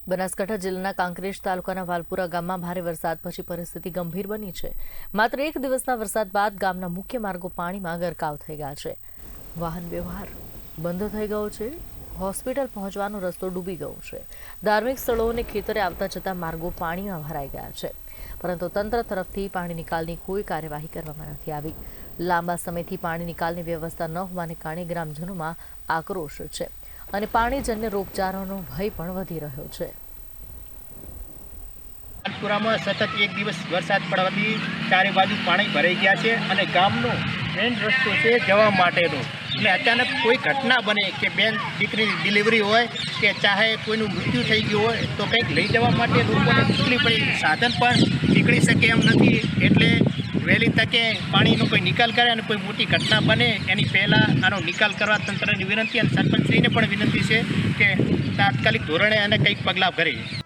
બનાસકાંઠા જિલ્લાના કાંકરેજ તાલુકાના વાલપુરા ગામમાં ભારે વરસાદ પછી પરિસ્થિતિ ગંભીર બની છે। માત્ર એક દિવસના વરસાદ બાદ ગામના મુખ્ય માર્ગો પાણીમાં ગરકાવ થઈ ગયા છે। વાહન વ્યવહાર બંધ થઈ ગયો છે। હોસ્પિટલ પહોંચવાનો રસ્તો ડૂબી ગયો છે। ધાર્મિક સ્થળો અને ખેતરે આવતા જતા માર્ગો પાણીમાં ભરાઈ ગયા છે, પરંતુ તંત્ર તરફથી પાણી નિકાલની કોઈ કાર્યવાહી કરવામાં નથી આવી। લાંબા સમયથી પાણી નિકાલની વ્યવસ્થા ન હોવાને કારણે ગ્રામજનોમાં આક્રોશ છે અને પાણીજન્ય રોગચાળાનો ભય પણ વધી રહ્યો છે। વાલપુરામાં સતત એક દિવસ વરસાદ પડવાથી ચારે બાજુ પાણી ભરાઈ ગયા છે અને ગામનો મેઇન રસ્તો છે જવા માટેનો, અને અચાનક કોઈ ઘટના બને કે બેન દીકરીની ડિલિવરી હોય કે ચાહે કોઈનું મૃત્યુ થઈ ગયું હોય તો કંઈક લઈ જવા માટે લોકોને તકલીફ પડી, સાધન પણ નીકળી શકે એમ નથી। એટલે વહેલી તકે પાણીનો કોઈ નિકાલ કરે અને કોઈ મોટી ઘટના બને એની પહેલાં આનો નિકાલ કરવા તંત્રની વિનંતી અને સરપંચશ્રીને પણ વિનંતી છે કે તાત્કાલિક ધોરણે અને કંઈક પગલાં ભરે।